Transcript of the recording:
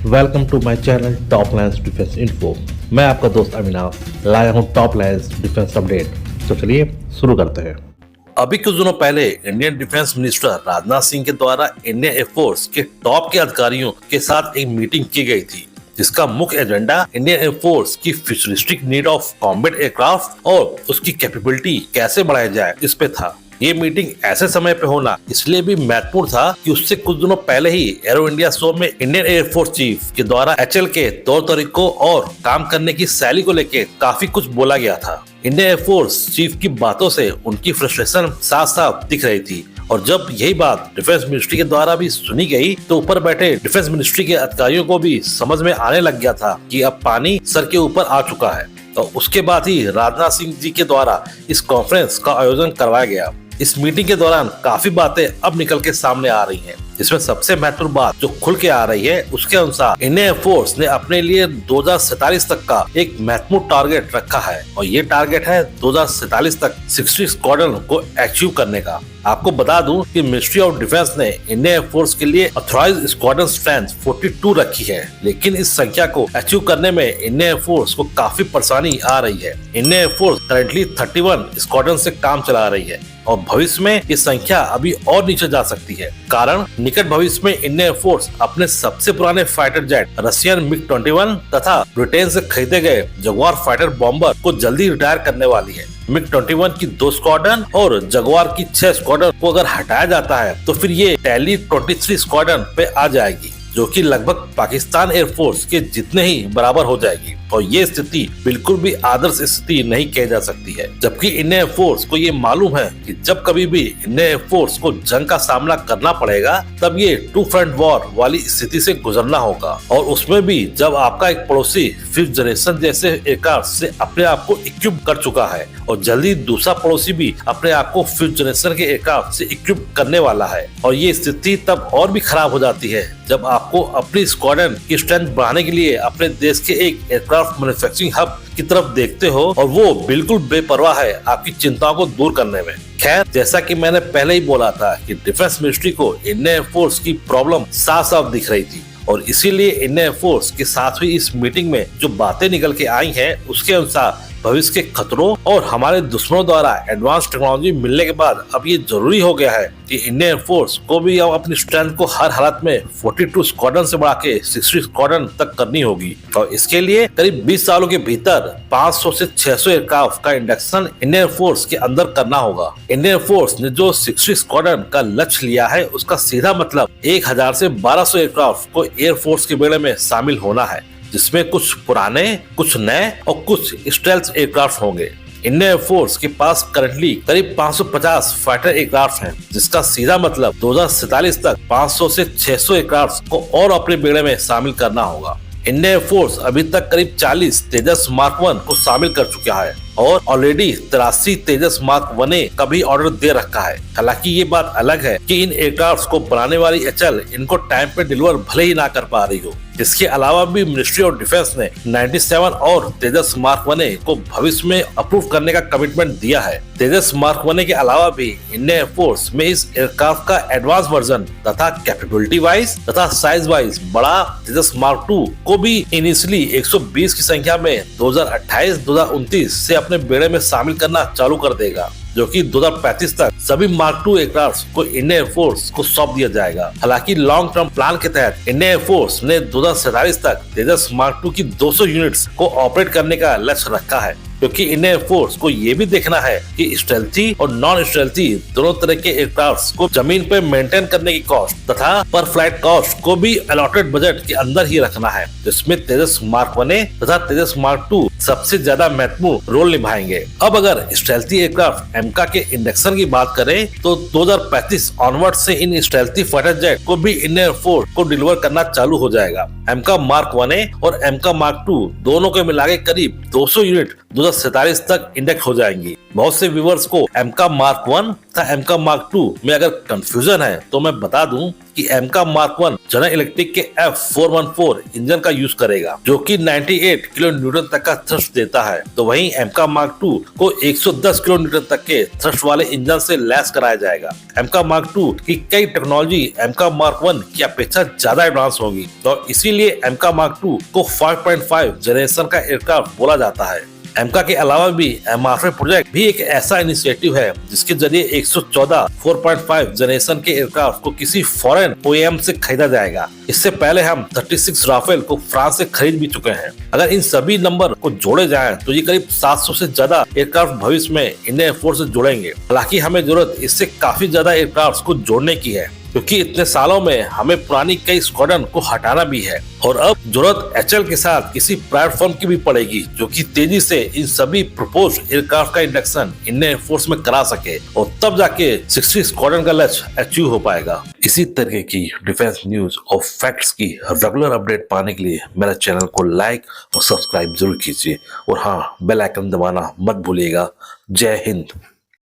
Welcome to my channel Top Lines Defence Info. मैं आपका दोस्त अविनाश लाया हूं टॉप लाइन्स डिफेंस अपडेट। तो चलिए शुरू करते हैं। अभी कुछ दिनों पहले Indian defence minister Rajnath Singh के द्वारा इंडियन एयरफोर्स के टॉप के अधिकारियों के साथ एक मीटिंग की गई थी, जिसका मुख्य एजेंडा इंडियन एयरफोर्स की futuristic need of combat aircraft और उसकी कैपेबिलिटी कैसे बढ़ाई जाए इस पे था। ये मीटिंग ऐसे समय पे होना इसलिए भी महत्वपूर्ण था कि उससे कुछ दिनों पहले ही एरो इंडिया शो में इंडियन एयरफोर्स चीफ के द्वारा एचएल के तौर तरीकों और काम करने की शैली को लेकर काफी कुछ बोला गया था। इंडियन एयरफोर्स चीफ की बातों से उनकी फ्रस्ट्रेशन साफ साफ दिख रही थी, और जब यही बात डिफेंस मिनिस्ट्री के द्वारा भी सुनी गई तो ऊपर बैठे डिफेंस मिनिस्ट्री के अधिकारियों को भी समझ में आने लग गया था कि अब पानी सर के ऊपर आ चुका है। तो उसके बाद ही राजनाथ सिंह जी के द्वारा इस कॉन्फ्रेंस का आयोजन करवाया गया। इस मीटिंग के दौरान काफी बातें अब निकल के सामने आ रही हैं, जिसमें सबसे महत्वपूर्ण बात जो खुल के आ रही है उसके अनुसार इंडियन एयरफोर्स ने अपने लिए 2047 तक का एक महत्वपूर्ण टारगेट रखा है, और ये टारगेट है 2047 तक 60 स्क्वाड्रन को अचीव करने का। आपको बता दूं कि मिनिस्ट्री ऑफ डिफेंस ने इंडियन एयरफोर्स के लिए ऑथराइज्ड स्क्वाड्रन स्ट्रेंथ 42 रखी है, लेकिन इस संख्या को अचीव करने में इंडियन एयरफोर्स को काफी परेशानी आ रही है। इंडियन एयरफोर्स करंटली 31 स्क्वाड्रन से काम चला रही है, और भविष्य में ये संख्या अभी और नीचे जा सकती है। कारण निकट भविष्य में इंडियन एयरफोर्स अपने सबसे पुराने फाइटर जेट रशियन MiG-21 तथा ब्रिटेन से खरीदे गए जगुआर फाइटर बॉम्बर को जल्दी रिटायर करने वाली है। MiG-21 की 2 स्क्वाड्रन और जगुआर की 6 स्क्वाड्रन को अगर हटाया जाता है तो फिर ये टैली 23 स्क्वाड्रन पे आ जाएगी, जो कि लगभग पाकिस्तान एयरफोर्स के जितने ही बराबर हो जाएगी। और ये स्थिति बिल्कुल भी आदर्श स्थिति नहीं कही जा सकती है, जबकि इंडियन एयरफोर्स को ये मालूम है कि जब कभी भी इंडियन एयरफोर्स को जंग का सामना करना पड़ेगा तब ये 2 फ्रंट वॉर वाली स्थिति से गुजरना होगा, और उसमें भी जब आपका एक पड़ोसी 5th जनरेशन जैसे एयरक्राफ्ट से अपने आप को इक्विप कर चुका है, और जल्दी दूसरा पड़ोसी भी अपने आप को 5th जनरेशन के एयरक्राफ्ट से इक्विप करने वाला है। और ये स्थिति तब और भी खराब हो जाती है जब आपको अपनी स्क्वाड्रन की स्ट्रेंथ बढ़ाने के लिए अपने देश के एक एयरक्राफ्ट मैन्युफैक्चरिंग हब की तरफ देखते हो, और वो बिल्कुल बेपरवाह है आपकी चिंताओं को दूर करने में। खैर, जैसा कि मैंने पहले ही बोला था कि डिफेंस मिनिस्ट्री को इंडियन एयरफोर्स की प्रॉब्लम साफ साफ दिख रही थी, और इसीलिए इंडियन एयरफोर्स के साथ हुई इस मीटिंग में जो बातें निकल के आई हैं उसके अनुसार भविष्य के खतरों और हमारे दुश्मनों द्वारा एडवांस टेक्नोलॉजी मिलने के बाद अब ये जरूरी हो गया है कि इंडियन एयरफोर्स को भी अब अपनी स्ट्रेंथ को हर हालत में 42 स्क्वाड्रन से बढ़ा के 60 स्क्वाड्रन तक करनी होगी। और इसके लिए करीब 20 सालों के भीतर 500 से 600 एयरक्राफ्ट का इंडक्शन इंडियन एयरफोर्स के अंदर करना होगा। इंडियन एयरफोर्स ने जो 60 स्क्वाड्रन का लक्ष्य लिया है उसका सीधा मतलब 1000 से 1200 एयरक्राफ्ट को एयरफोर्स के बेड़े में शामिल होना है, जिसमें कुछ पुराने, कुछ नए और कुछ स्टेल्थ एयरक्राफ्ट होंगे। इंडियन एयरफोर्स के पास करंटली करीब 550 फाइटर एयरक्राफ्ट हैं, जिसका सीधा मतलब 2047 तक 500 से 600 एयरक्राफ्ट को और अपने बेड़े में शामिल करना होगा। इंडियन एयरफोर्स अभी तक करीब 40 तेजस मार्क 1 को शामिल कर चुका है, और ऑलरेडी 83 तेजस मार्क 1A का भी ऑर्डर दे रखा है। हालांकि ये बात अलग है कि इन एयरक्राफ्ट को बनाने वाली एचएल इनको टाइम पे डिलीवर भले ही ना कर पा रही हो। इसके अलावा भी मिनिस्ट्री ऑफ डिफेंस ने 97 और तेजस मार्क 1A को भविष्य में अप्रूव करने का कमिटमेंट दिया है। तेजस मार्क 1A के अलावा भी इंडियन एयरफोर्स में इस एयरक्राफ्ट का एडवांस वर्जन तथा कैपेबिलिटी वाइज तथा साइज वाइज बड़ा तेजस मार्क 2 को भी इनिशियली 120 की संख्या में 2028-2029 से अपने बेड़े में शामिल करना चालू कर देगा, जो कि 2035 तक सभी मार्क 2 एयरक्राफ्ट को इंडियन एयरफोर्स को सौंप दिया जाएगा। हालांकि लॉन्ग टर्म प्लान के तहत इंडियन एयरफोर्स ने 2047 तक तेजस मार्क 2 की 200 यूनिट्स को ऑपरेट करने का लक्ष्य रखा है, क्योंकि इंडियन एयरफोर्स को ये भी देखना है कि स्टेल्थी और नॉन स्टेल्थी दोनों तरह के एयरक्राफ्ट को जमीन पे मेंटेन करने की कॉस्ट तथा पर फ्लाइट कॉस्ट को भी अलॉटेड बजट के अंदर ही रखना है, जिसमें तेजस मार्क 1A तथा तेजस मार्क 2 सबसे ज्यादा महत्वपूर्ण रोल निभाएंगे। अब अगर स्टेल्थी एयरक्राफ्ट एमका के इंडक्शन की बात करें तो 2035 ऑनवर्ड से इन स्टेल्थी फाइटर जेट को भी इंडियन एयरफोर्स को डिलीवर करना चालू हो जाएगा। एमका मार्क 1A और एमका मार्क 2 दोनों को मिला के करीब 200 यूनिट 2047 तक इंडेक्स हो जाएंगी। बहुत से व्यूअर्स को एमका मार्क 1 तथा एमका मार्क 2 में अगर कंफ्यूजन है तो मैं बता दूं कि एमका मार्क 1 जनरल इलेक्ट्रिक के F414 इंजन का यूज करेगा, जो कि 98 किलो न्यूटन तक का थ्रस्ट देता है। तो वहीं एमका मार्क 2 को 110 किलो न्यूटन तक के थ्रस्ट वाले इंजन से लैस कराया जाएगा। एमका मार्क 2 की कई टेक्नोलॉजी एमका मार्क 1 की अपेक्षा ज्यादा एडवांस होगी, तो इसीलिए एमका मार्क 2 को 5.5 जनरेशन का एयरक्राफ्ट बोला जाता है। एमका के अलावा भी एमआरएफ प्रोजेक्ट भी एक ऐसा इनिशिएटिव है जिसके जरिए 114 4.5 जनरेशन के एयरक्राफ्ट को किसी फॉरेन ओईएम से खरीदा जाएगा। इससे पहले हम 36 राफेल को फ्रांस से खरीद भी चुके हैं। अगर इन सभी नंबर को जोड़े जाएं तो ये करीब 700 से ज्यादा एयरक्राफ्ट भविष्य में इंडियन एयरफोर्स से जुड़ेंगे। हालांकि हमें जरूरत इससे काफी ज्यादा एयरक्राफ्ट को जोड़ने की है, क्योंकि इतने सालों में हमें पुरानी कई स्क्वाड्रन को हटाना भी है और अब जरूरत एचएल के साथ किसी प्राइवेट फर्म की भी पड़ेगी, जो कि तेजी से इन सभी प्रपोज्ड एयरक्राफ्ट का इंडक्शन इंडियन एयरफोर्स में करा सके और तब जाके 60 स्क्वाड्रन का लक्ष्य अचीव हो पाएगा। इसी तरह की डिफेंस न्यूज और फैक्ट्स की रेगुलर अपडेट पाने के लिए मेरे चैनल को लाइक और सब्सक्राइब जरूर कीजिए और हाँ, बेल आइकन दबाना मत भूलिएगा। जय हिंद।